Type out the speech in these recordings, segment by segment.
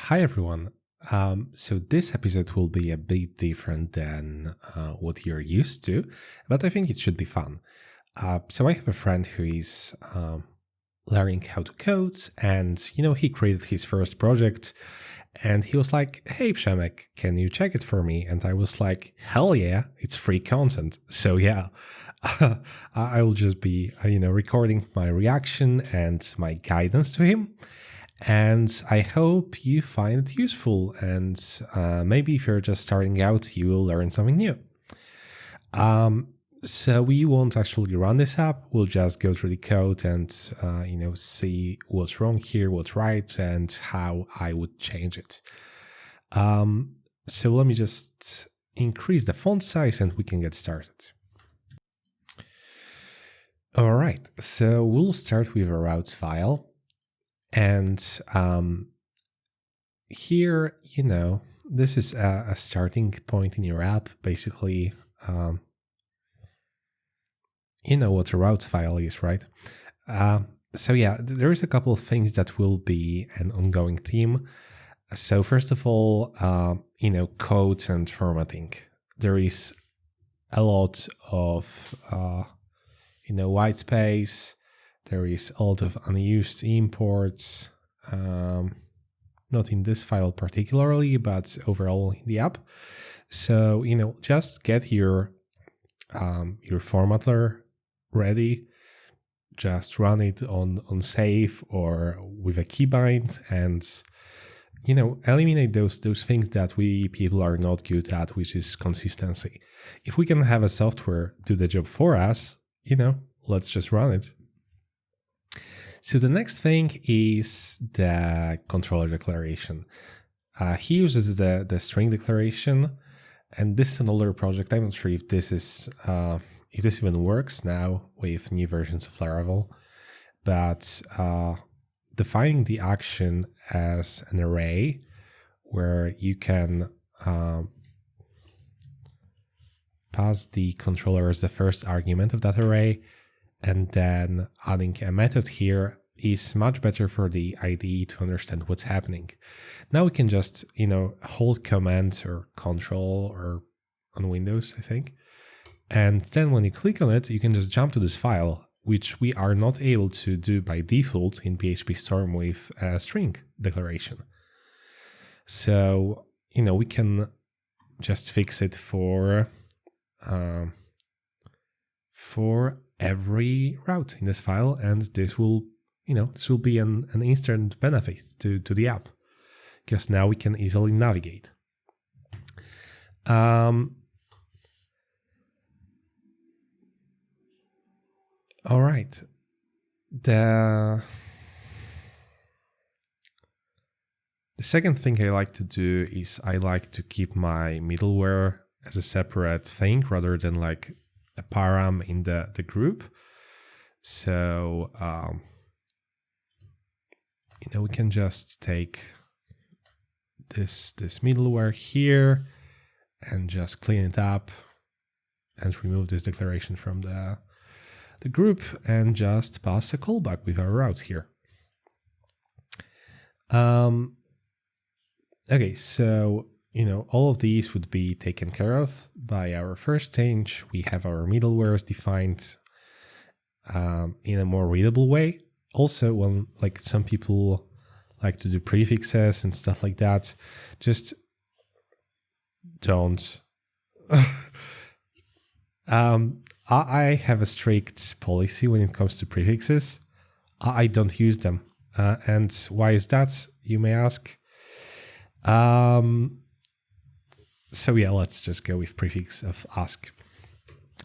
Hi everyone. So this episode will be a bit different than what you're used to, but I think it should be fun. So I have a friend who is learning how to code, and he created his first project, and he was like, "Hey Przemek, can you check it for me?" And I was like, "Hell yeah, it's free content." So yeah, I will just be recording my reaction and my guidance to him. And I hope you find it useful, and maybe if you're just starting out, you will learn something new. So we won't actually run this app. We'll just go through the code and see what's wrong here, what's right, and how I would change it. So let me just increase the font size and we can get started. All right, so we'll start with a routes file. And here, this is a starting point in your app. Basically, you know what a routes file is, right? So yeah, there is a couple of things that will be an ongoing theme. So first of all, codes and formatting. There is a lot of, white space. There is a lot of unused imports, not in this file particularly, but overall in the app. So, just get your formatter ready, just run it on save or with a keybind, and, eliminate those things that we people are not good at, which is consistency. If we can have a software do the job for us, let's just run it. So the next thing is the controller declaration. He uses the string declaration, and this is an older project. I'm not sure if this is if this even works now with new versions of Laravel, but defining the action as an array where you can pass the controller as the first argument of that array, and then adding a method here is much better for the IDE to understand what's happening. Now we can just, hold Command or Control or on Windows, I think. And then when you click on it, you can just jump to this file, which we are not able to do by default in PHP Storm with a string declaration. So, we can just fix it for every route in this file, and this will be an instant benefit to the app, because now we can easily navigate. All right, the second thing I like to do is I like to keep my middleware as a separate thing rather than like a param in the group. So we can just take this middleware here and just clean it up and remove this declaration from the group and just pass a callback with our routes here. Okay, so all of these would be taken care of by our first stage. We have our middlewares defined in a more readable way. Also, when some people like to do prefixes and stuff like that, just don't. I have a strict policy when it comes to prefixes. I don't use them. And why is that, you may ask? So yeah, let's just go with prefix of ask.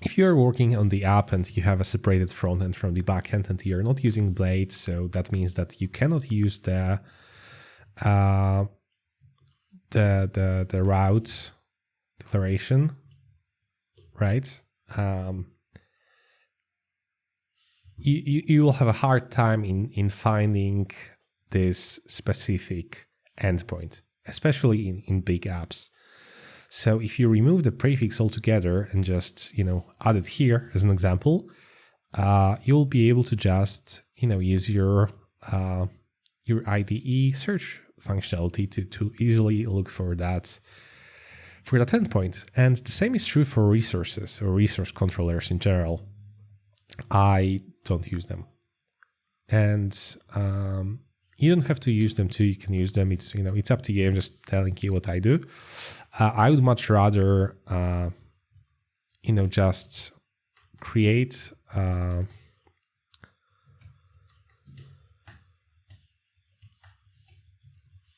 If you're working on the app and you have a separated front end from the back end and you're not using blades, so that means that you cannot use the route declaration, right? You will have a hard time in finding this specific endpoint, especially in big apps. So if you remove the prefix altogether and just, add it here as an example, you'll be able to just, use your IDE search functionality to easily look for that endpoint. And the same is true for resources or resource controllers in general. I don't use them. And you don't have to use them too. You can use them. It's, it's up to you. I'm just telling you what I do. I would much rather, just create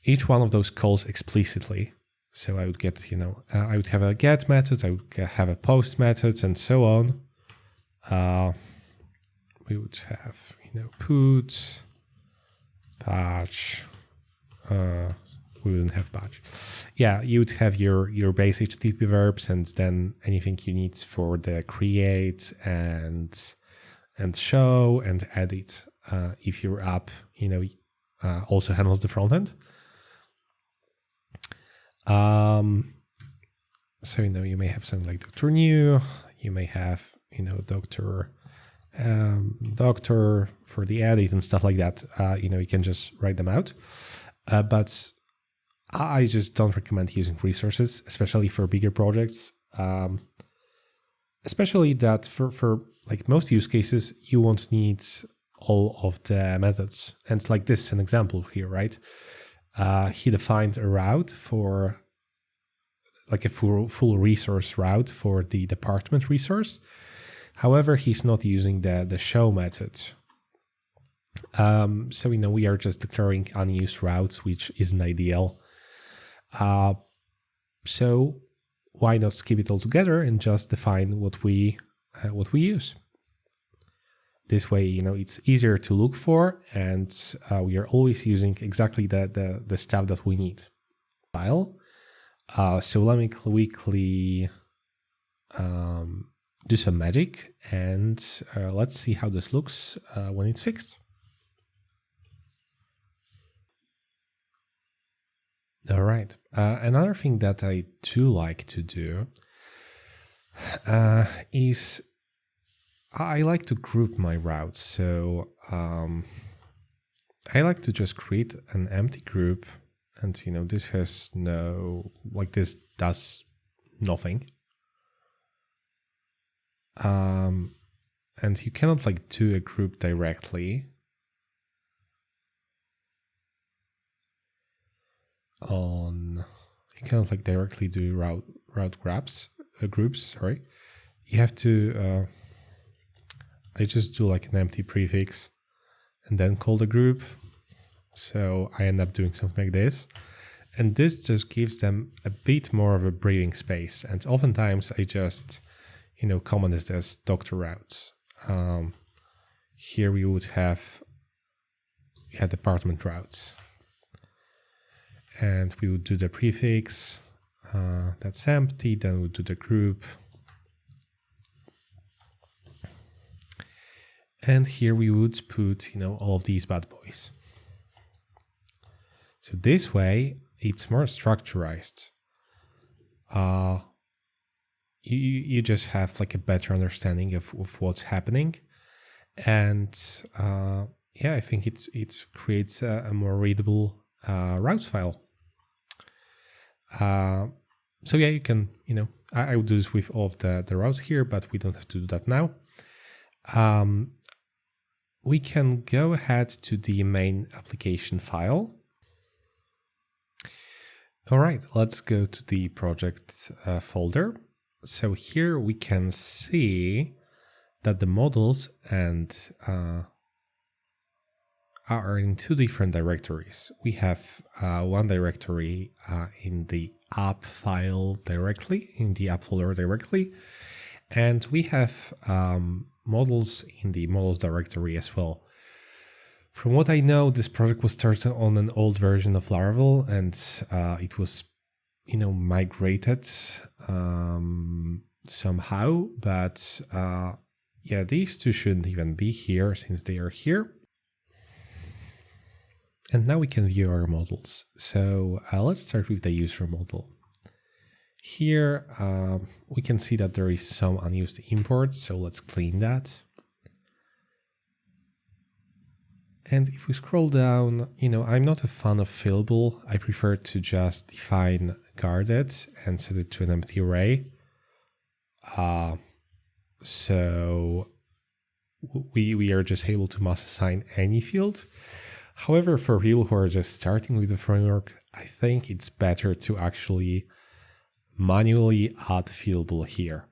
each one of those calls explicitly. So I would get, I would have a get method, I would have a post method, and so on. We would have, put, patch. We wouldn't have patch. Yeah, you would have your base HTTP verbs, and then anything you need for the create and show and edit. If your app, also handles the front end. So, you may have something like Dr. New, you may have, Dr. For the edit and stuff like that. You can just write them out. But I just don't recommend using resources, especially for bigger projects. Especially that for like most use cases, you won't need all of the methods. And it's like this, an example here, right? He defined a route for like a full resource route for the department resource. However, he's not using the show method. So, we are just declaring unused routes, which isn't ideal. So why not skip it all together and just define what we use? This way, it's easier to look for, and we are always using exactly the stuff that we need. File. So let me quickly do some magic, and let's see how this looks when it's fixed. All right. Another thing that I do like to do is I like to group my routes. So I like to just create an empty group, and this has this does nothing. And you cannot do a group directly. You cannot directly do route groups. Sorry, you have to. I just do an empty prefix, and then call the group. So I end up doing something like this, and this just gives them a bit more of a breathing space. And oftentimes I just, comment it as Dr. routes. Here we would have department routes. And we would do the prefix, that's empty, then we'll do the group. And here we would put, all of these bad boys. So this way, it's more structurized. You just have a better understanding of what's happening. And I think it creates a more readable routes file. So yeah, you can, I would do this with all of the routes here, but we don't have to do that now. We can go ahead to the main application file. All right, let's go to the project folder. So here we can see that the models are in two different directories. We have one directory in the app file directly, in the app folder directly, and we have models in the models directory as well. From what I know, this project was started on an old version of Laravel, and it was, migrated somehow, but yeah, these two shouldn't even be here since they are here. And now we can view our models. So let's start with the user model. Here we can see that there is some unused imports, so let's clean that. And if we scroll down, I'm not a fan of fillable. I prefer to just define guarded and set it to an empty array. So we are just able to mass assign any field. However, for people who are just starting with the framework, I think it's better to actually manually add fillable here,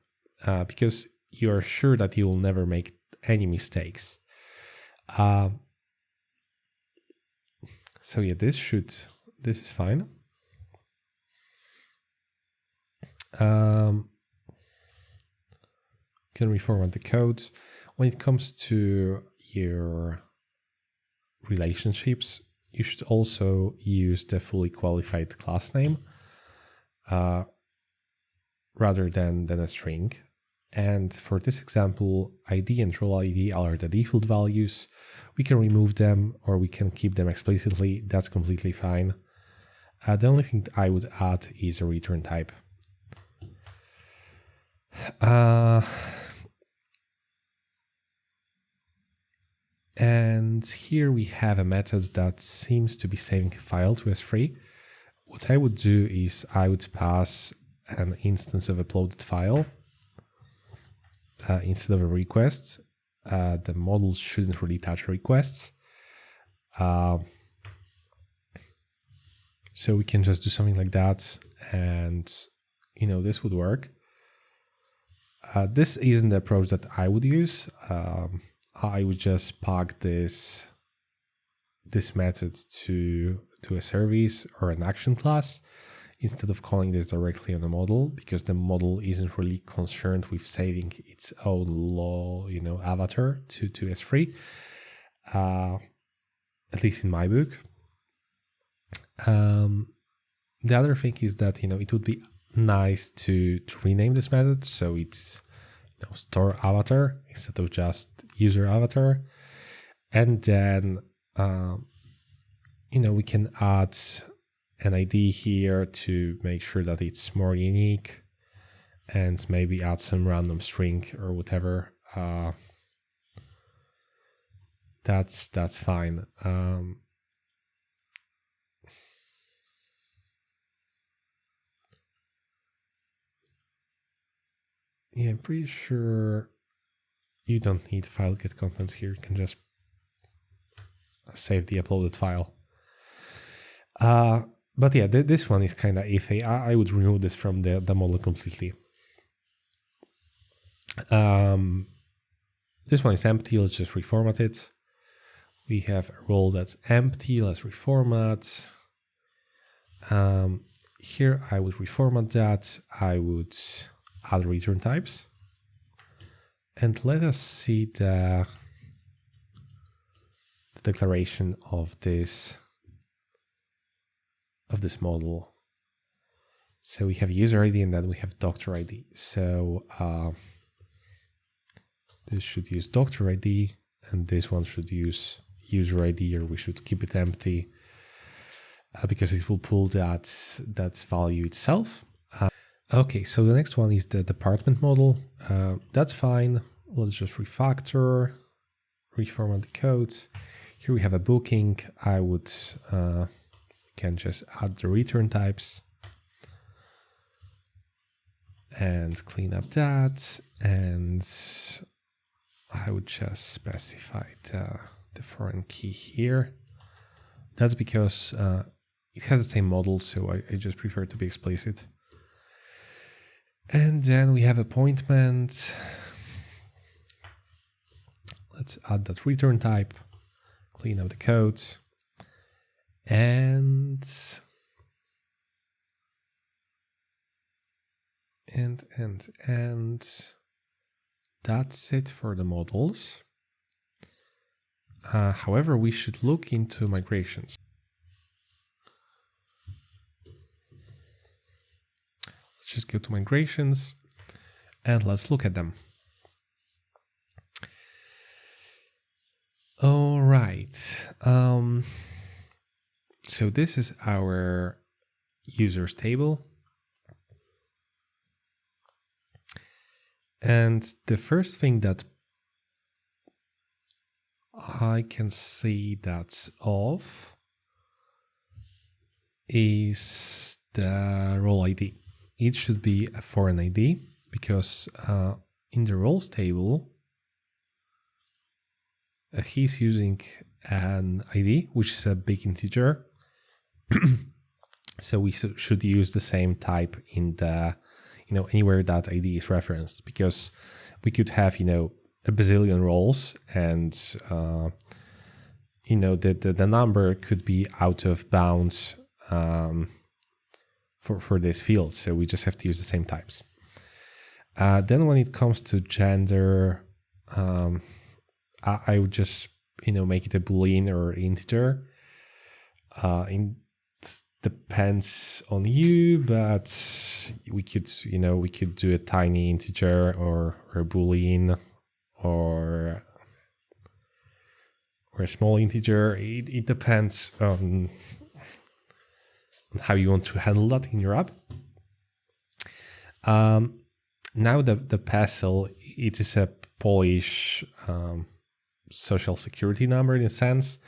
because you are sure that you will never make any mistakes. So yeah, this is fine. Can reformat the code. When it comes to your relationships, you should also use the fully qualified class name rather than a string. And for this example, ID and role ID are the default values. We can remove them or we can keep them explicitly. That's completely fine. The only thing I would add is a return type. And here we have a method that seems to be saving a file to S3. What I would do is I would pass an instance of uploaded file instead of a request. The model shouldn't really touch requests. So we can just do something like that, and this would work. This isn't the approach that I would use. I would just pack this method to a service or an action class instead of calling this directly on the model, because the model isn't really concerned with saving its own avatar to S3, at least in my book. The other thing is that it would be nice to rename this method so it's store avatar instead of just user avatar, and then we can add an ID here to make sure that it's more unique, and maybe add some random string or whatever. That's fine. Yeah, I'm pretty sure you don't need file get contents here. You can just save the uploaded file. But yeah, this one is kind of iffy. I would remove this from the model completely. This one is empty. Let's just reformat it. We have a role that's empty. Let's reformat. Here I would reformat that. I would add return types. And let us see the declaration of this model. So we have user ID and then we have doctor ID. So this should use doctor ID and this one should use user ID, or we should keep it empty because it will pull that value itself. Okay, so the next one is the department model. That's fine. Let's just refactor, reformat the codes. Here we have a booking. I would can just add the return types and clean up that. And I would just specify the foreign key here. That's because it has the same model, so I just prefer to be explicit. And then we have appointment. Let's add that return type, clean up the code, and that's it for the models. However, we should look into migrations. Let's just go to migrations and let's look at them. All right. So this is our users table. And the first thing that I can see that's off is the role ID. It should be a foreign ID because in the roles table, he's using an ID, which is a big integer. So we should use the same type in the, anywhere that ID is referenced, because we could have, a bazillion roles and, the number could be out of bounds for this field. So we just have to use the same types. Then when it comes to gender, I would just, make it a Boolean or integer. It depends on you, but we could, we could do a tiny integer or a Boolean or a small integer. It depends on how you want to handle that in your app. Now the PESEL, it is a Polish social security number in a sense.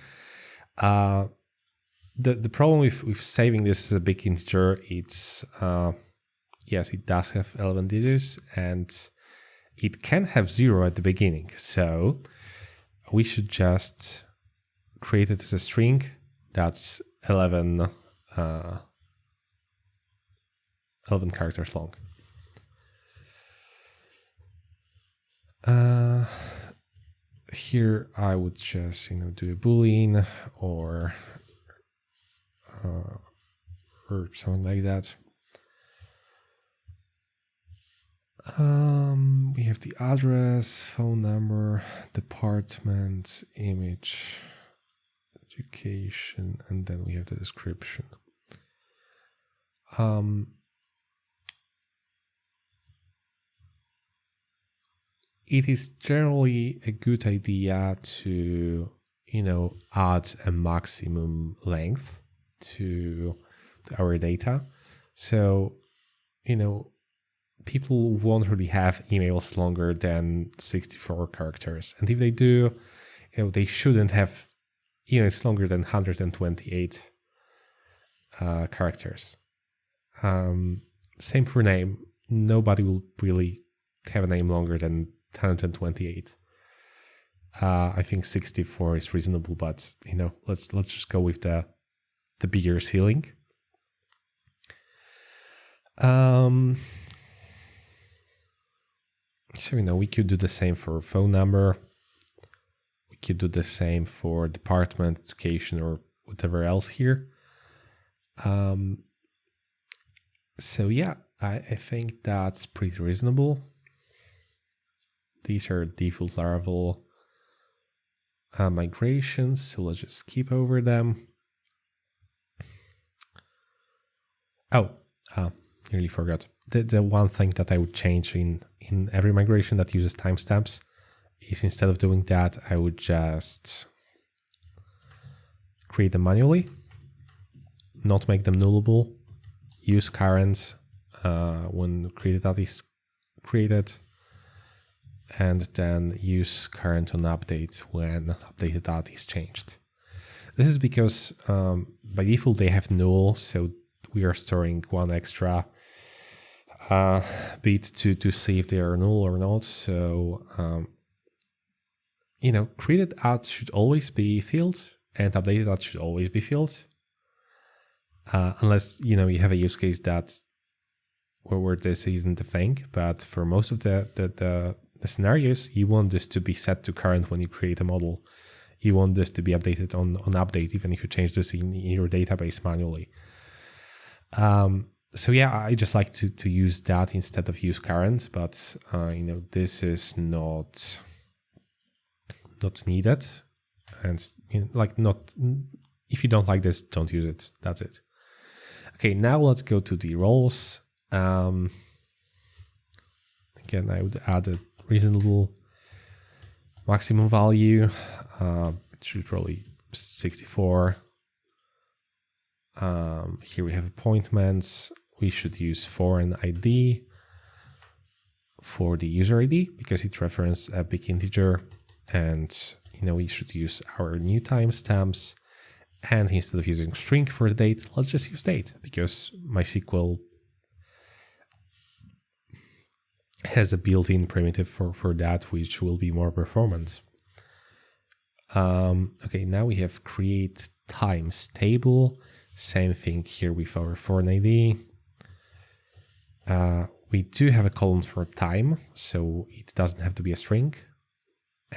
The problem with saving this as a big integer, it's yes, it does have 11 digits and it can have 0 at the beginning. So we should just create it as a string that's 11 characters long. Here I would just do a Boolean or something like that. We have the address, phone number, department, image, education, and then we have the description. It is generally a good idea to, add a maximum length to our data. So, people won't really have emails longer than 64 characters. And if they do, they shouldn't have emails longer than 128 characters. Same for name. Nobody will really have a name longer than 128. I think 64 is reasonable, but let's just go with the bigger ceiling. So we could do the same for phone number. We could do the same for department, education, or whatever else here. So yeah, I think that's pretty reasonable. These are default Laravel migrations, so let's just skip over them. Oh, nearly forgot. The one thing that I would change in every migration that uses timestamps is, instead of doing that, I would just create them manually, not make them nullable, use current when created that is created, and then use current on update when updated that is changed. This is because by default they have null, so we are storing one extra bit to see if they are null or not. So created at should always be filled and updated at should always be filled, unless you have a use case that where this isn't a thing. But for most of the scenarios, you want this to be set to current when you create a model. You want this to be updated on update, even if you change this in your database manually. So yeah, I just like to use that instead of use current, but this is not needed, and not, if you don't like this, don't use it. That's it. Okay, now let's go to the roles. Again, I would add a reasonable maximum value. It should probably 64. Here we have appointments. We should use foreign ID for the user ID because it references a big integer, and we should use our new timestamps. And instead of using string for the date, let's just use date, because MySQL has a built-in primitive for that, which will be more performant. Okay, now we have create times table. Same thing here with our foreign ID. We do have a column for time, so it doesn't have to be a string.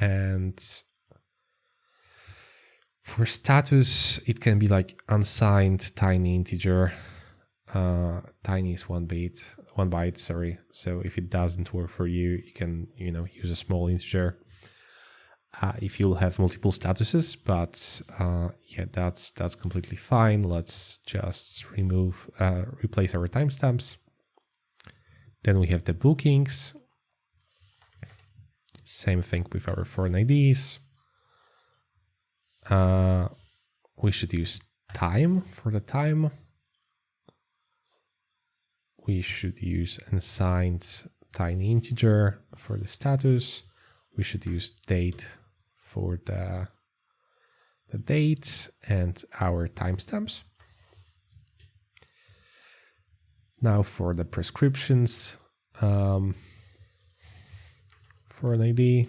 And for status, it can be like unsigned tiny integer. Tiny is 1 byte, sorry. So if it doesn't work for you, you can, use a small integer. If you'll have multiple statuses, but yeah, that's completely fine. Let's just replace our timestamps. Then we have the bookings. Same thing with our foreign IDs. We should use time for the time. We should use unsigned tiny integer for the status. We should use date for the date and our timestamps. Now for the prescriptions, for an ID.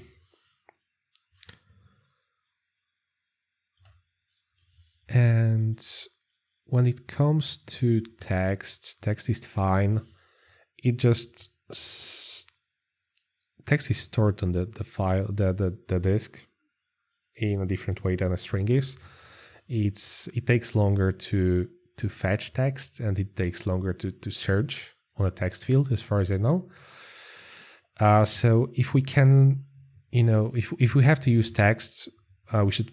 And when it comes to text is fine. It just text is stored on the file, the disk, in a different way than a string is. It takes longer to fetch text, and it takes longer to search on a text field, as far as I know. So if we can, if we have to use text, we should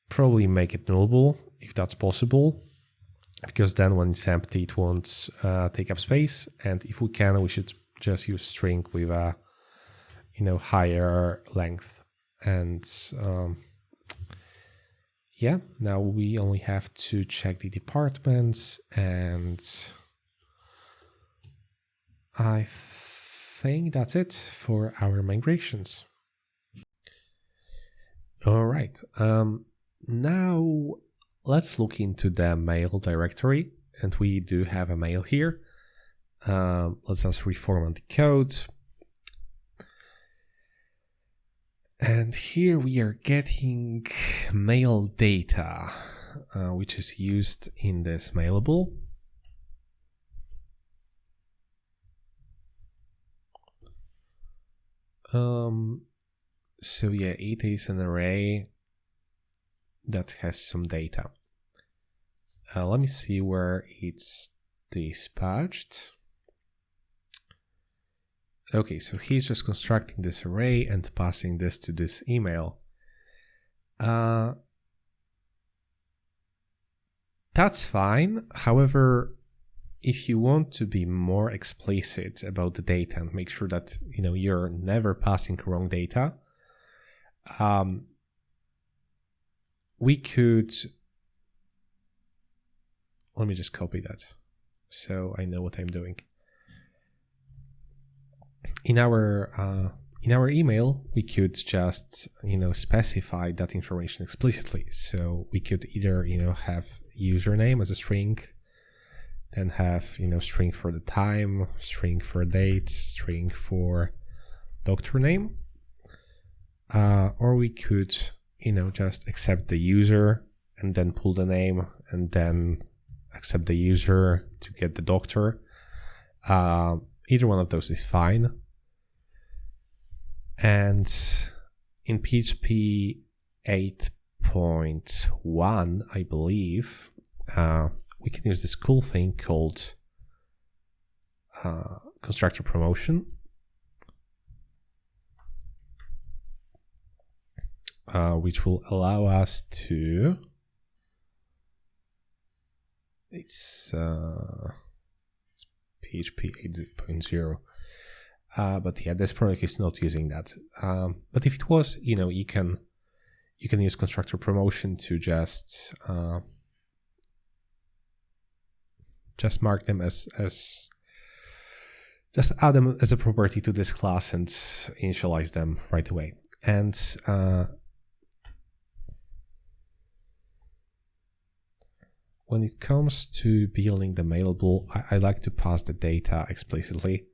probably make it nullable if that's possible, because then when it's empty, it won't take up space. And if we can, we should just use string with a higher length. And yeah, now we only have to check the departments, and I think that's it for our migrations. All right. Now let's look into the mail directory, and we do have a mail here. Let's just reformat the code. And here we are getting mail data, which is used in this mailable. So yeah, it is an array that has some data. Let me see where it's dispatched. Okay, so he's just constructing this array and passing this to this email. That's fine. However, if you want to be more explicit about the data and make sure that you're never passing wrong data, we could. Let me just copy that so I know what I'm doing. In our email, we could just specify that information explicitly. So we could either have username as a string, then have string for the time, string for date, string for doctor name, or we could just accept the user and then pull the name and then accept the user to get the doctor. Either one of those is fine. And in PHP 8.1, I believe, we can use this cool thing called constructor promotion, which will allow us to. It's PHP 8.0. But yeah, this project is not using that. But if it was, you can use constructor promotion to just mark them as just add them as a property to this class and initialize them right away. And when it comes to building the mailable, I like to pass the data explicitly.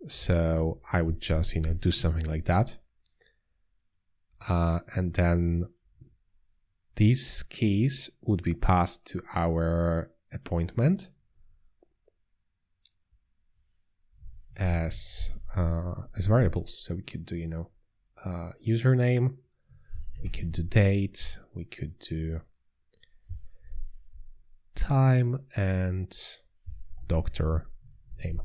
So I would just, do something like that. And then these keys would be passed to our appointment as variables. So we could do, username, we could do date, we could do time, and doctor name.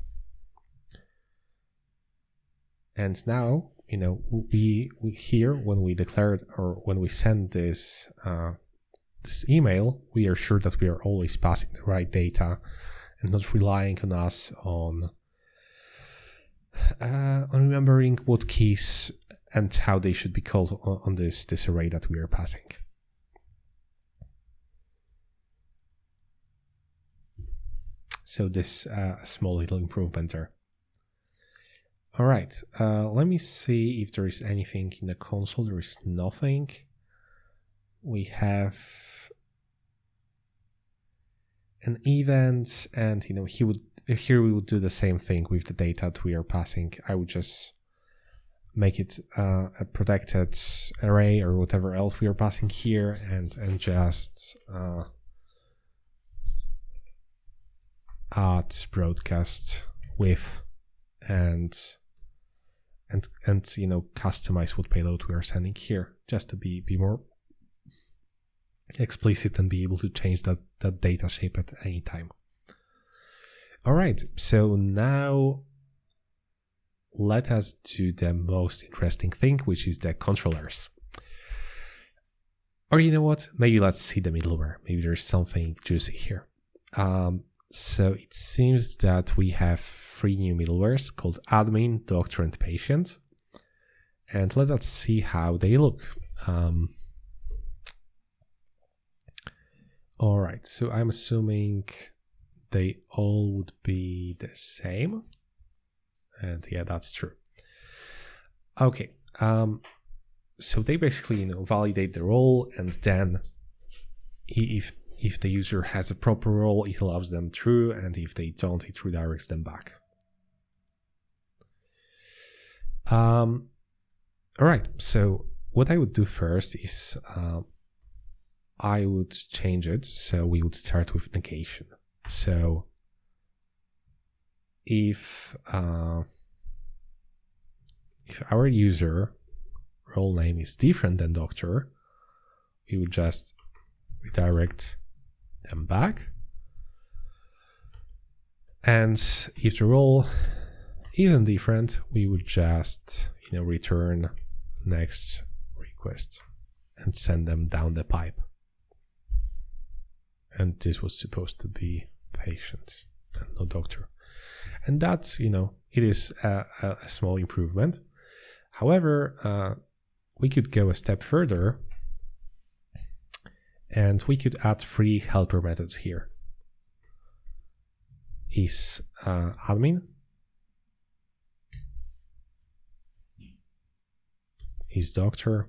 And now, we here, when we declared or when we send this this email, we are sure that we are always passing the right data and not relying on us on remembering what keys and how they should be called on this array that we are passing. So this small little improvement there. All right, let me see if there is anything in the console. There is nothing. We have an event, and here we would do the same thing with the data that we are passing. I would just make it a protected array or whatever else we are passing here, and just add broadcast with and customize what payload we are sending here, just to be more explicit and be able to change that data shape at any time. All right, so now let us do the most interesting thing, which is the controllers. Or you know what? Maybe let's see the middleware. Maybe there's something juicy here. So it seems that we have 3 new middlewares called admin, doctor, and patient. And let us see how they look. All right, so I'm assuming they all would be the same. And yeah, that's true. Okay, so they basically, validate the role, and then if the user has a proper role, it allows them through, and if they don't, it redirects them back. All right, so what I would do first is I would change it, so we would start with negation. So if our user role name is different than doctor, we would just redirect them back. And if the role isn't different, we would just return next request and send them down the pipe. And this was supposed to be patient and not doctor. And that, it is a small improvement. However, we could go a step further, and we could add 3 helper methods here. Is admin, is doctor,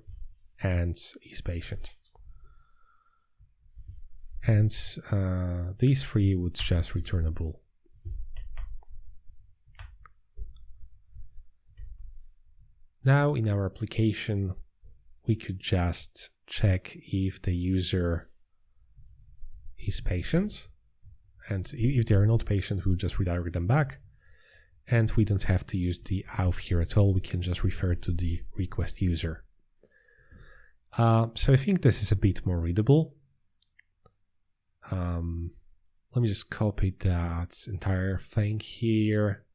and is patient. And these 3 would just return a bool. Now in our application, we could just check if the user is patient. And if they are not patient, we will just redirect them back. And we don't have to use the auth here at all. We can just refer to the request user. So I think this is a bit more readable. Let me just copy that entire thing here.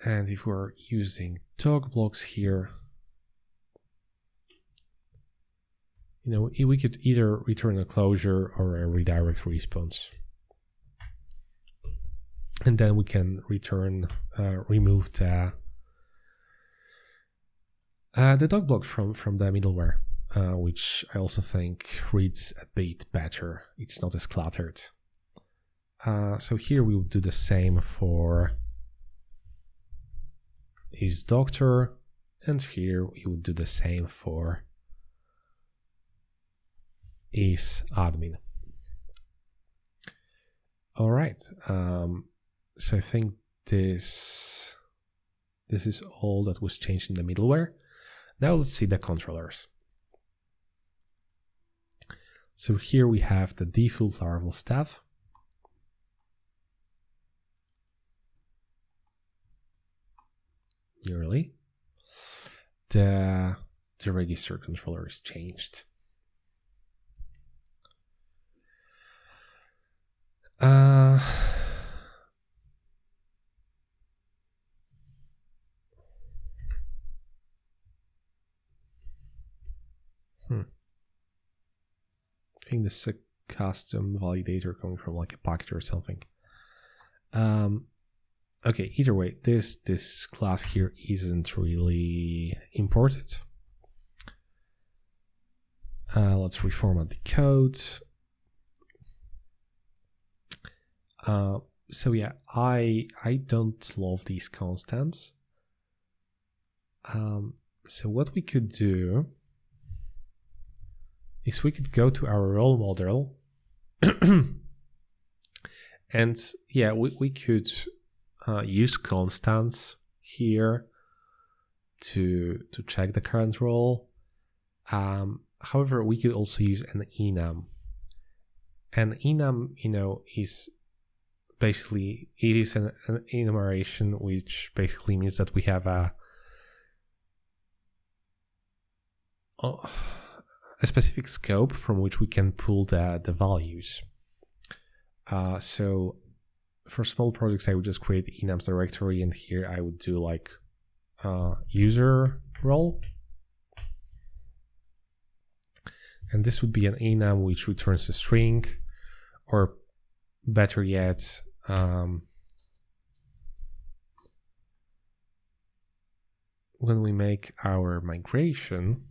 And if we're using dog blocks here, we could either return a closure or a redirect response. And then we can remove the dog block from the middleware, which I also think reads a bit better. It's not as cluttered. So here we would do the same for is doctor, and here we would do the same for is admin. All right. So I think this is all that was changed in the middleware. Now let's see the controllers. So here we have the default Laravel staff. Nearly. The register controller is changed. I think this is a custom validator coming from like a package or something. Okay, either way, this class here isn't really imported. Let's reformat the code. So yeah, I don't love these constants. So what we could do is we could go to our role model and yeah, we could use constants here to check the current role. However, we could also use an enum. And enum, is basically, it is an enumeration, which basically means that we have a specific scope from which we can pull the values. So for small projects, I would just create the enums directory, and here I would do like user role. And this would be an enum which returns a string, or better yet, when we make our migration,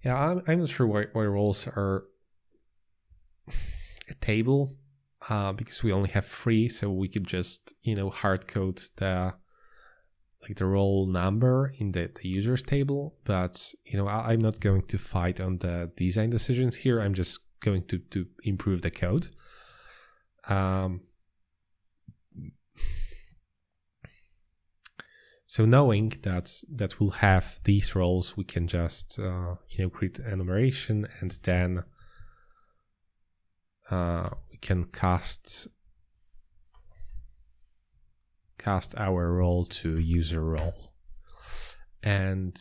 yeah, I'm not sure why roles are a table, because we only have 3, so we could just hard code the role number in the users table. But I'm not going to fight on the design decisions here. I'm just going to improve the code. So knowing that we'll have these roles, we can just create an enumeration, and then we can cast our role to user role. And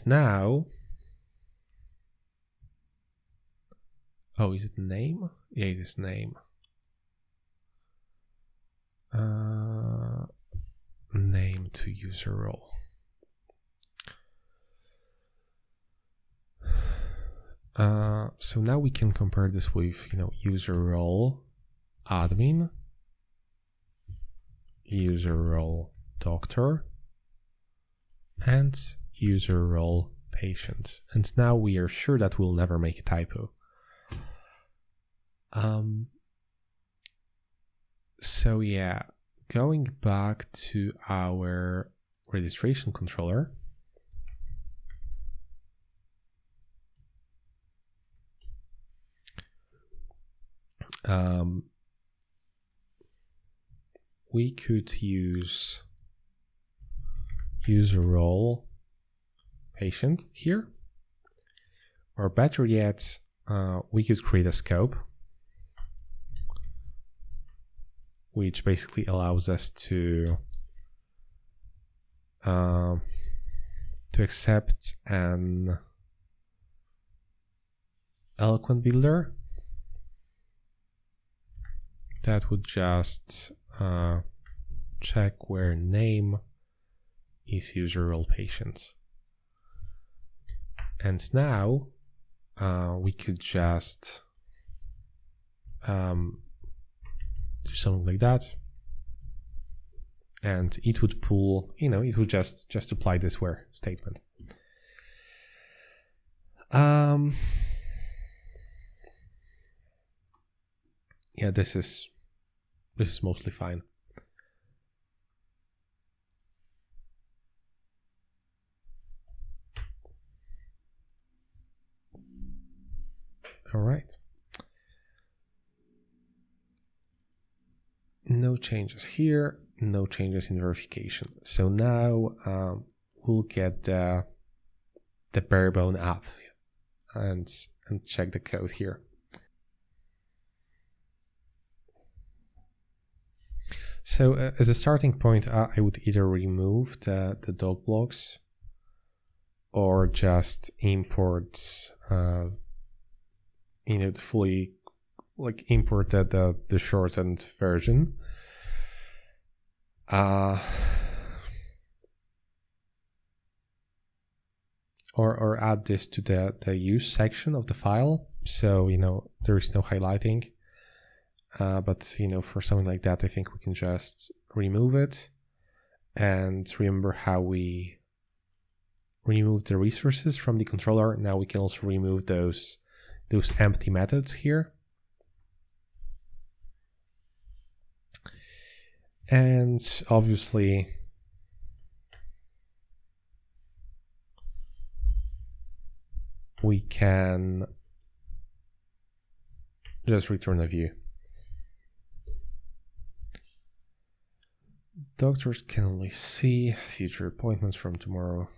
now, oh, is it name? Yeah, it is name. Name to user role. So now we can compare this with, user role admin, user role doctor, and user role patient. And now we are sure that we'll never make a typo. So yeah, going back to our registration controller, we could use user role patient here, or better yet, we could create a scope which basically allows us to accept an eloquent builder that would just check where name is user role patient. And now we could just do something like that, and it would pull, it would just apply this where statement. yeah, this is mostly fine. All right. No changes here, no changes in verification. So now we'll get the barebone app and check the code here. So as a starting point, I would either remove the dog blocks or just import, the fully, like import the shortened version. Or add this to the use section of the file, so there is no highlighting. But for something like that, I think we can just remove it. And remember how we remove the resources from the controller. Now we can also remove those empty methods here. And obviously, we can just return a view. Doctors can only see future appointments from tomorrow.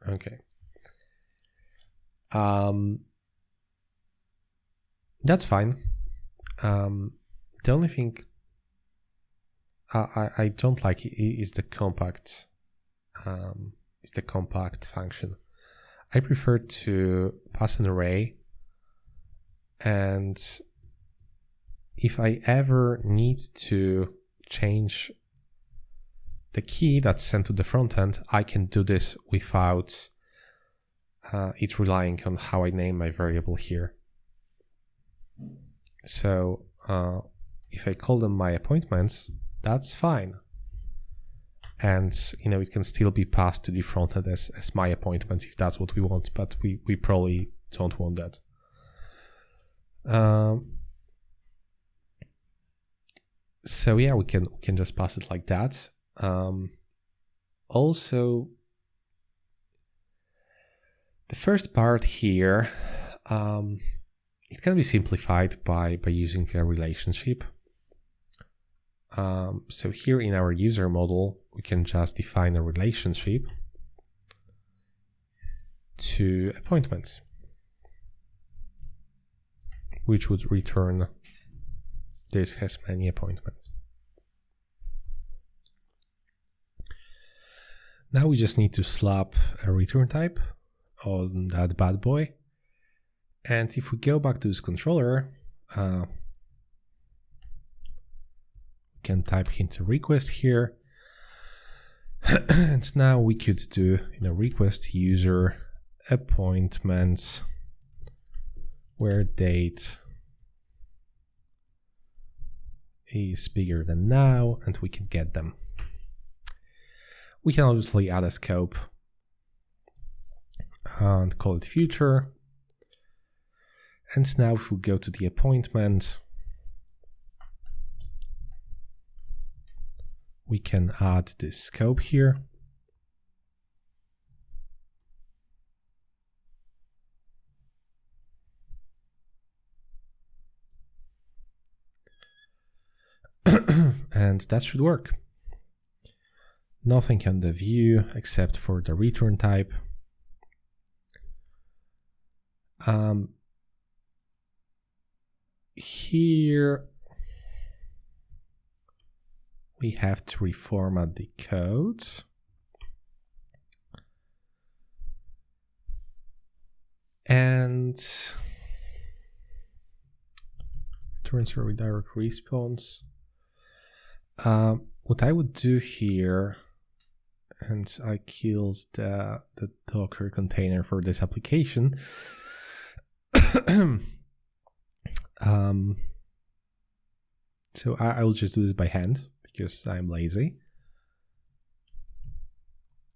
Okay. That's fine. The only thing I don't like is the compact. Is the compact function. I prefer to pass an array, and if I ever need to change the key that's sent to the front end, I can do this without it relying on how I name my variable here. So if I call them my appointments, that's fine. And it can still be passed to the front end as my appointments if that's what we want, but we probably don't want that. So yeah, we can just pass it like that. Also, the first part here, it can be simplified by using a relationship. So here in our user model, we can just define a relationship to appointments, which would return this has many appointments. Now we just need to slap a return type on that bad boy. And if we go back to this controller, we can type hint request here. And now we could do request user appointments where date is bigger than now, and we can get them. We can obviously add a scope and call it future. And now if we go to the appointment, we can add this scope here. And that should work. Nothing on the view except for the return type. Here we have to reformat the code. And returns a redirect response. What I would do here, and I killed the Docker container for this application. So I will just do this by hand because I'm lazy.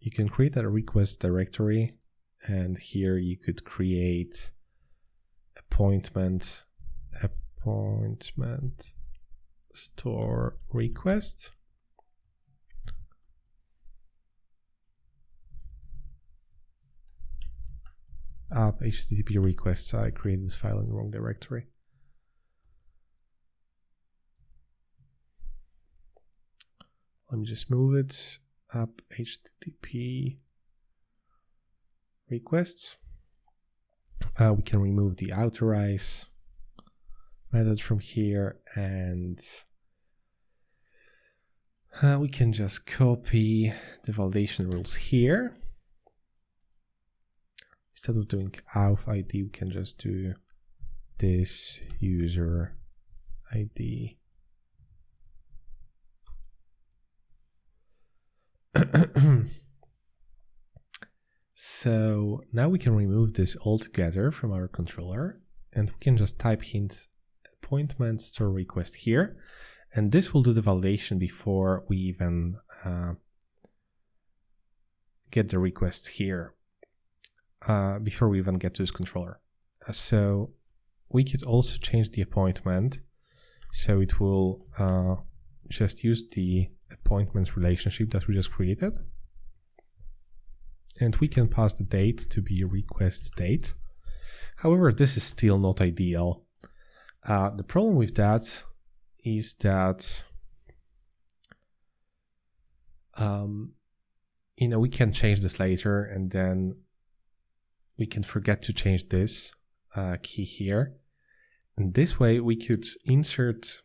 You can create a request directory, and here you could create appointment appointment store request. App HTTP requests. I created this file in the wrong directory. Let me just move it. App HTTP requests. We can remove the authorize method from here, and we can just copy the validation rules here. Instead of doing auth ID, we can just do this user ID. So now we can remove this altogether from our controller, and we can just type hint appointment store request here, and this will do the validation before we even get the request here, before we even get to this controller. So we could also change the appointment, so it will just use the appointment relationship that we just created. And we can pass the date to be request date. However, this is still not ideal. The problem with that is that we can change this later, and then we can forget to change this key here. And this way we could insert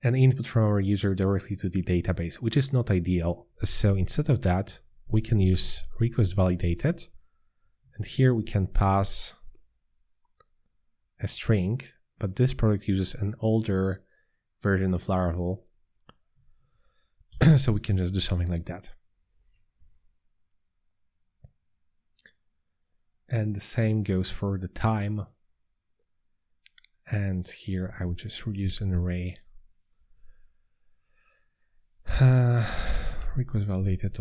an input from our user directly to the database, which is not ideal. So instead of that, we can use request validated, and here we can pass a string, but this product uses an older version of Laravel, so we can just do something like that. And the same goes for the time, and here I would just use an array. Request validated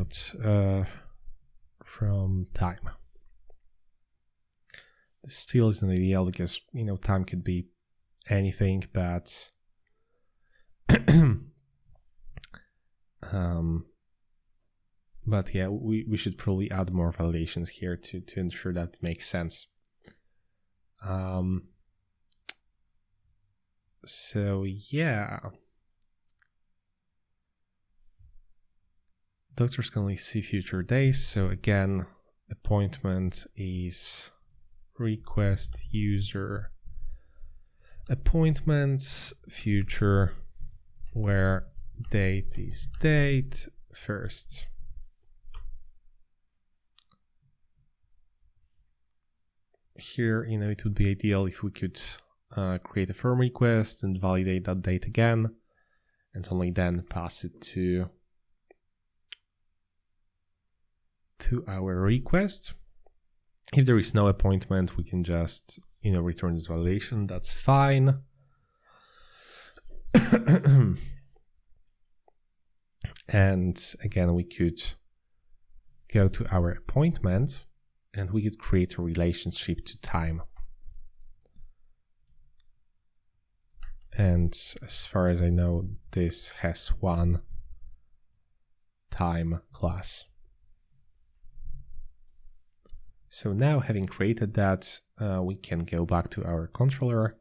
from time. This still isn't ideal because time could be anything, but but yeah, we should probably add more validations here to ensure that it makes sense. So yeah. Doctors can only see future days. So again, appointment is request user appointments future, where date is date first. Here, it would be ideal if we could create a firm request and validate that date again, and only then pass it to our request. If there is no appointment, we can just return this validation. That's fine. And again, we could go to our appointment, and we could create a relationship to time. And as far as I know, this has one time class. So now, having created that, we can go back to our controller.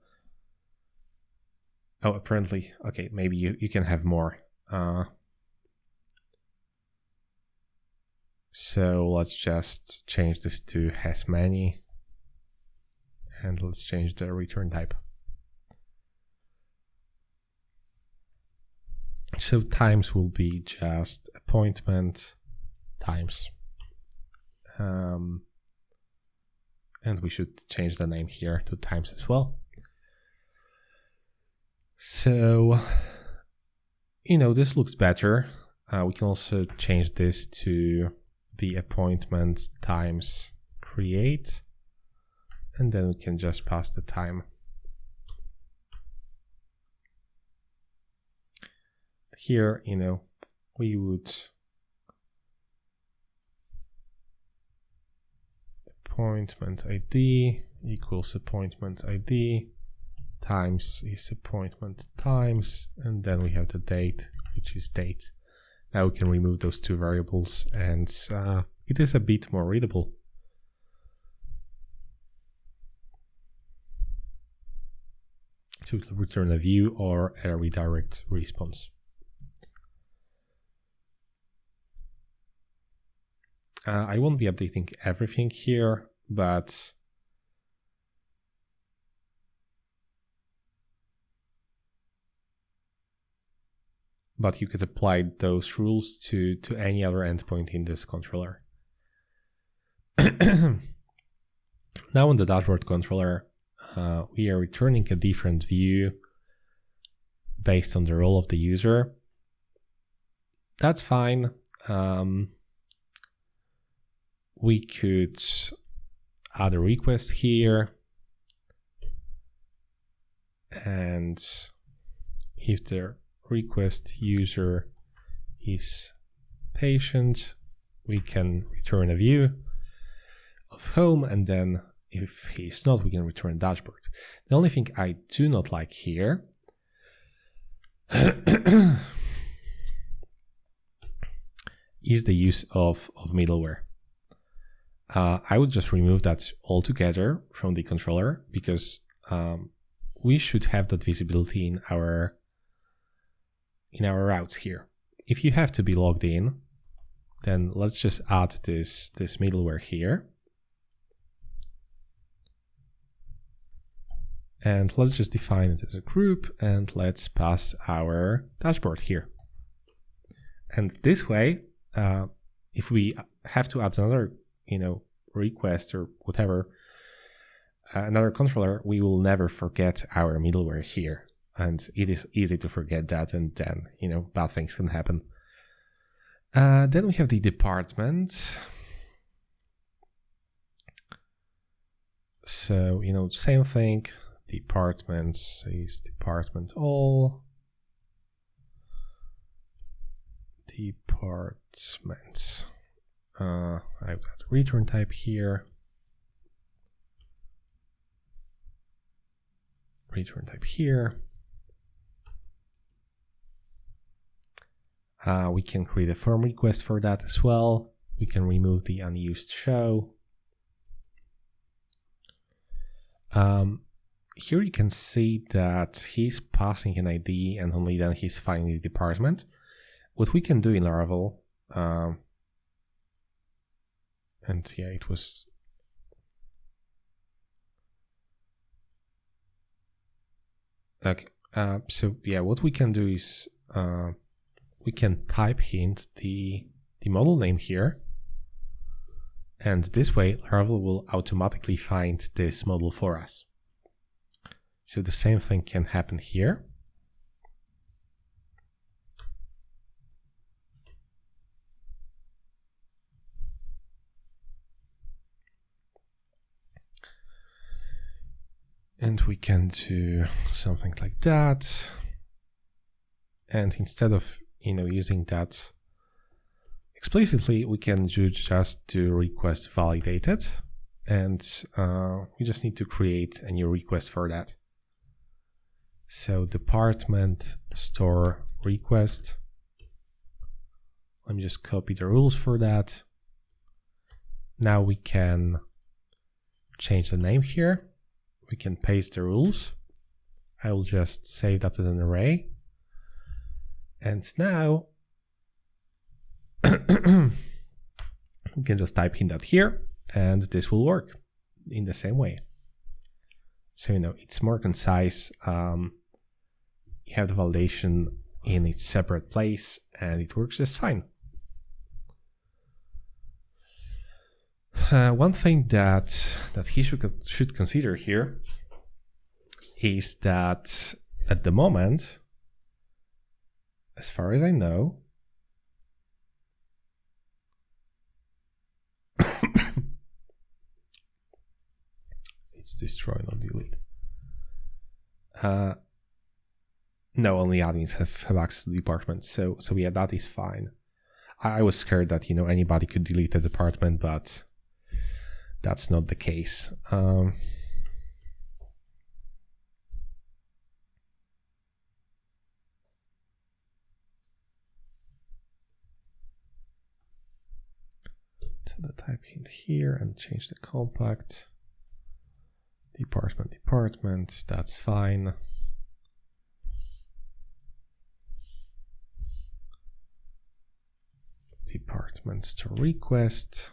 Oh, apparently, okay, maybe you can have more. So let's just change this to has many, and let's change the return type. So times will be just appointment times. And we should change the name here to times as well. So, this looks better. We can also change this to be appointment times create, and then we can just pass the time. Here, we would appointment ID equals appointment ID times is appointment times, and then we have the date, which is date. Now we can remove those two variables, and it is a bit more readable. So it will return a view or a redirect response. I won't be updating everything here, but you could apply those rules to any other endpoint in this controller. Now on the dashboard controller, we are returning a different view based on the role of the user. That's fine. We could add a request here, and if the request user is patient, we can return a view of home, and then if he's not, we can return dashboard. The only thing I do not like here is the use of middleware. I would just remove that altogether from the controller, because we should have that visibility in our routes here. If you have to be logged in, then let's just add this middleware here. And let's just define it as a group, and let's pass our dashboard here. And this way, if we have to add another, request or whatever, another controller, we will never forget our middleware here. And it is easy to forget that, and then, bad things can happen. Then we have the department. So, same thing. Departments is department all. Departments. I've got return type here. Return type here. We can create a form request for that as well. We can remove the unused show. Here you can see that he's passing an ID, and only then he's finding the department. What we can do in Laravel, and yeah, it was okay. So yeah, what we can do is we can type hint the model name here, and this way Laravel will automatically find this model for us. So the same thing can happen here. And we can do something like that. And instead of, using that explicitly, we can just do request validated. And we just need to create a new request for that. So department store request. Let me just copy the rules for that. Now we can change the name here. We can paste the rules. I will just save that as an array. And now we can just type in that here, and this will work in the same way. So, it's more concise. You have the validation in its separate place, and it works just fine. One thing that he should consider here is that at the moment, as far as I know, it's destroy, not delete. No, only admins have access to the department. So yeah, that is fine. I was scared that, anybody could delete the department, but that's not the case. the type hint here and change the compact. Department, that's fine. Departments to request.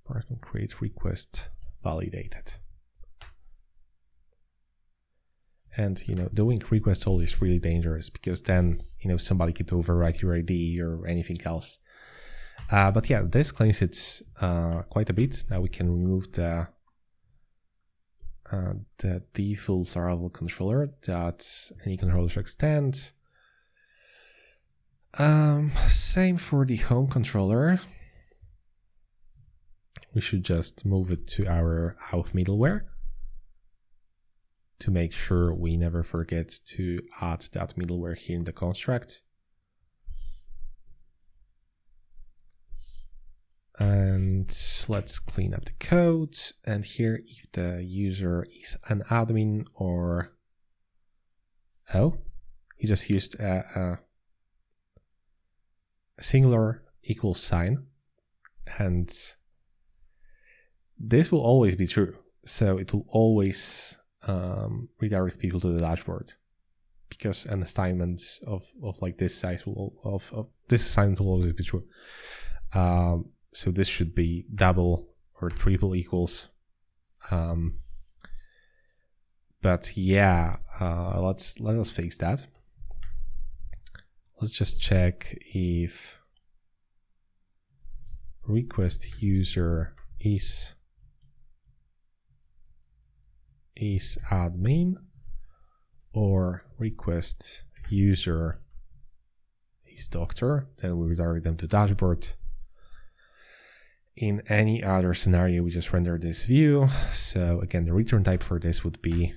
Department create request validated. And doing request all is really dangerous because then somebody could overwrite your ID or anything else. But yeah, this cleans it quite a bit. Now we can remove the default Laravel controller that any controllers extend. Same for the home controller. We should just move it to our auth middleware to make sure we never forget to add that middleware here in the construct. And let's clean up the code. And here, if the user is an admin or... Oh, he just used a singular equals sign. And this will always be true. So it will always redirect people to the dashboard, because an assignment of like this size of this assignment will always be true. So this should be double or triple equals. But yeah, let us fix that. Let's just check if request user is admin or request user is doctor, then we redirect them to dashboard. In any other scenario, we just render this view. So again, the return type for this would be,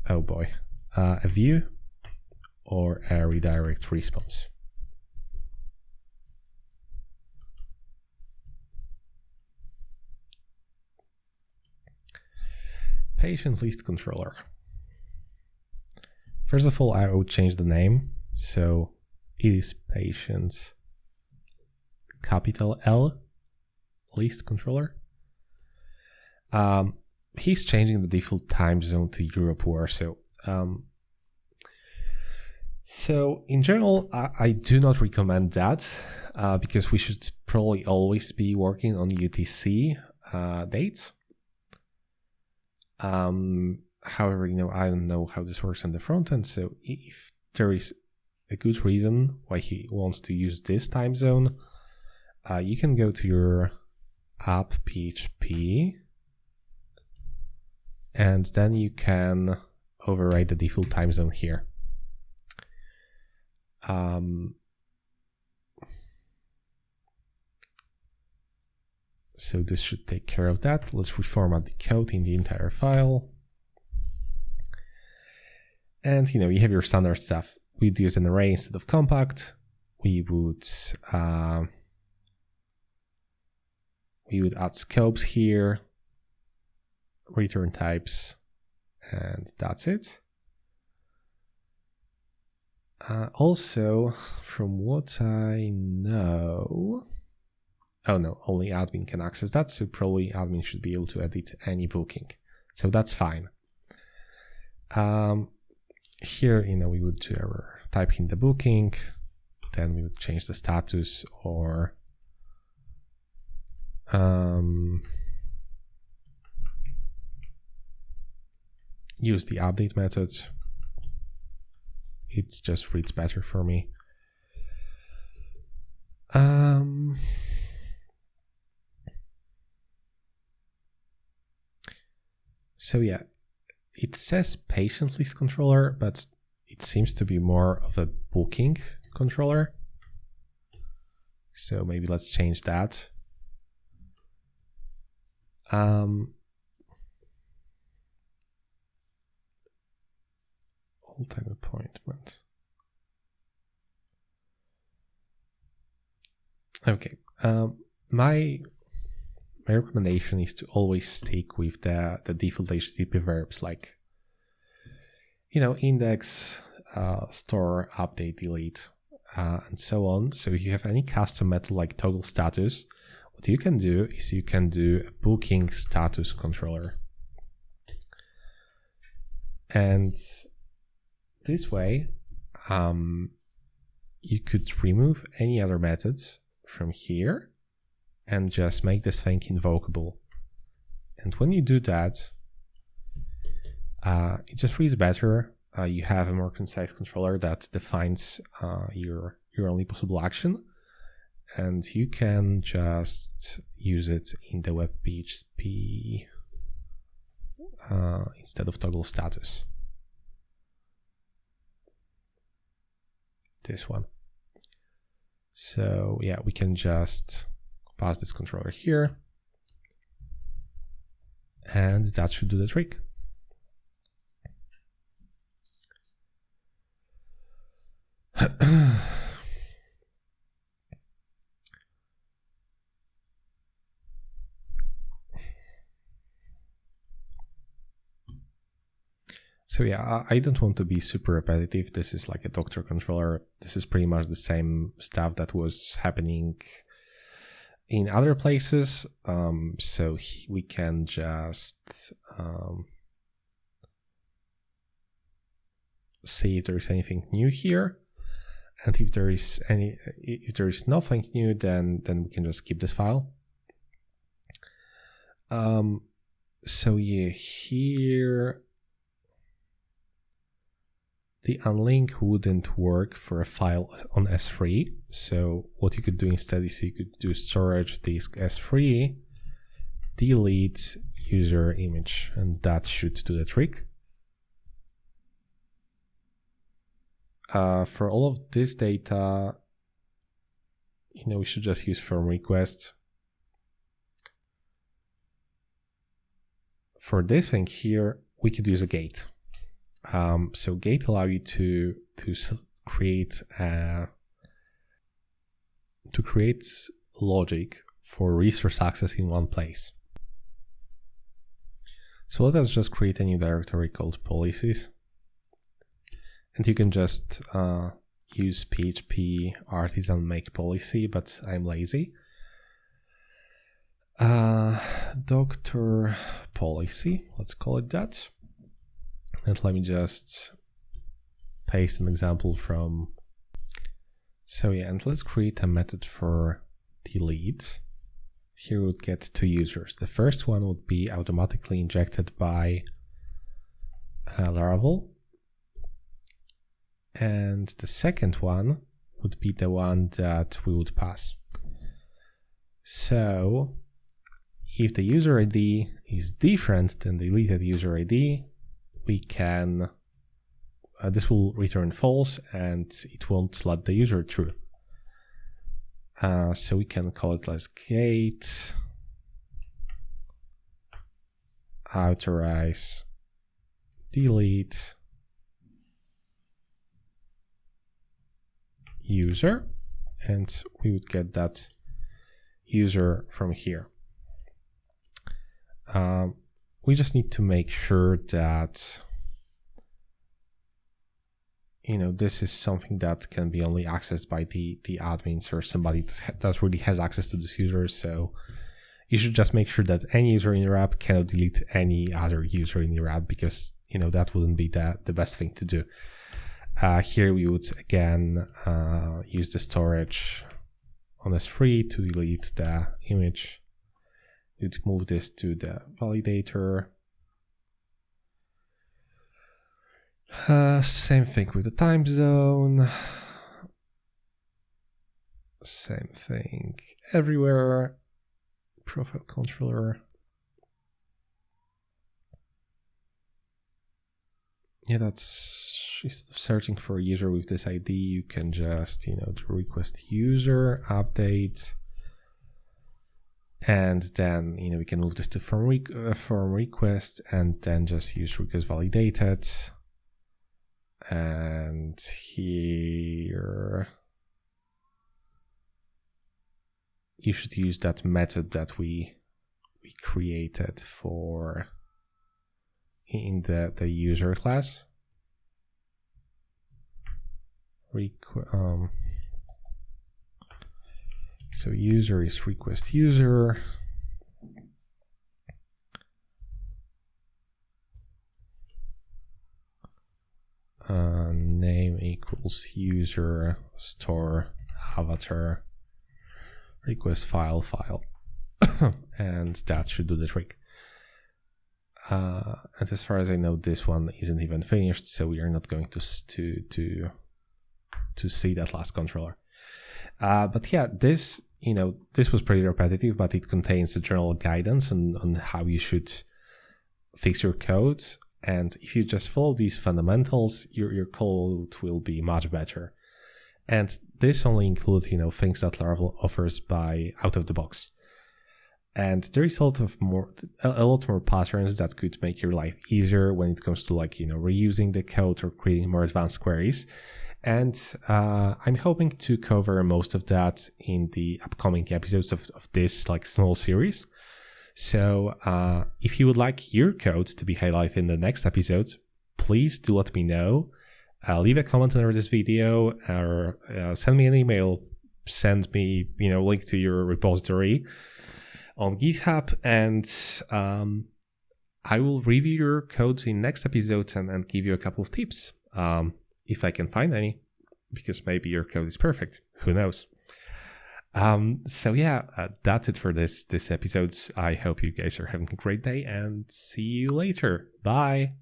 oh boy, a view or a redirect response. Patient list controller. First of all, I would change the name. So it is patient capital L list controller. He's changing the default time zone to Europe war. So in general, I do not recommend that because we should probably always be working on UTC dates. However, I don't know how this works on the front end. So if there is a good reason why he wants to use this time zone, you can go to your app PHP and then you can override the default time zone here. So this should take care of that. Let's reformat the code in the entire file. And you have your standard stuff. We'd use an array instead of compact. We would add scopes here, return types, and that's it. Also, from what I know, oh no, only admin can access that, so probably admin should be able to edit any booking. So that's fine. Here, we would do our type in the booking, then we would change the status or use the update method. It just reads better for me. So yeah, it says patient list controller, but it seems to be more of a booking controller. So maybe let's change that. All-time appointment. Okay. My recommendation is to always stick with the default HTTP verbs like, index, store, update, delete. and so on. So if you have any custom method like toggle status, what you can do is you can do a booking status controller. And this way, you could remove any other methods from here and just make this thing invocable. And when you do that, it just reads better. You have a more concise controller that defines your only possible action, and you can just use it in the web PHP instead of toggle status. This one. So yeah, we can just pass this controller here, and that should do the trick. So yeah, I don't want to be super repetitive. This is like a Docker controller. This is pretty much the same stuff that was happening in other places. So we can just see if there's anything new here. And if there is nothing new, then we can just keep this file. So yeah, here the unlink wouldn't work for a file on S3. So what you could do instead is you could do storage disk S3, delete user image, and that should do the trick. For all of this data, we should just use firm request. For this thing here, we could use a gate. So gate allow you to create logic for resource access in one place. So let us just create a new directory called policies, and you can just use PHP artisan make policy, but I'm lazy. Doctor policy, let's call it that. And let me just paste an example from. So yeah, and let's create a method for delete. Here we would get two users. The first one would be automatically injected by Laravel. And the second one would be the one that we would pass. So if the user ID is different than the deleted user ID, we can, this will return false and it won't let the user through. So we can call it as gate authorize delete user, and we would get that user from here. We just need to make sure that this is something that can be only accessed by the admins or somebody that really has access to this user. So you should just make sure that any user in your app cannot delete any other user in your app, because that wouldn't be the best thing to do. Here we would again use the storage on S3 to delete the image. You'd move this to the validator. Same thing with the time zone. Same thing everywhere. Profile controller. Yeah, that's, instead of searching for a user with this ID, you can just, request user, update. And then, we can move this to form request, and then just use request validated. And here you should use that method that we created for in the user class. So user is request user. Name equals user store avatar request file. And that should do the trick. And as far as I know, this one isn't even finished, so we are not going to see that last controller. But yeah, this was pretty repetitive, but it contains a general guidance on how you should fix your code. And if you just follow these fundamentals, your code will be much better. And this only includes, things that Laravel offers by out of the box. And there is a lot more patterns that could make your life easier when it comes to reusing the code or creating more advanced queries. And I'm hoping to cover most of that in the upcoming episodes of this small series. So if you would like your code to be highlighted in the next episode, please do let me know. Leave a comment under this video or send me an email. Send me, link to your repository on GitHub, and I will review your code in next episode and give you a couple of tips, if I can find any, because maybe your code is perfect. Who knows? So yeah, that's it for this episode. I hope you guys are having a great day, and see you later. Bye.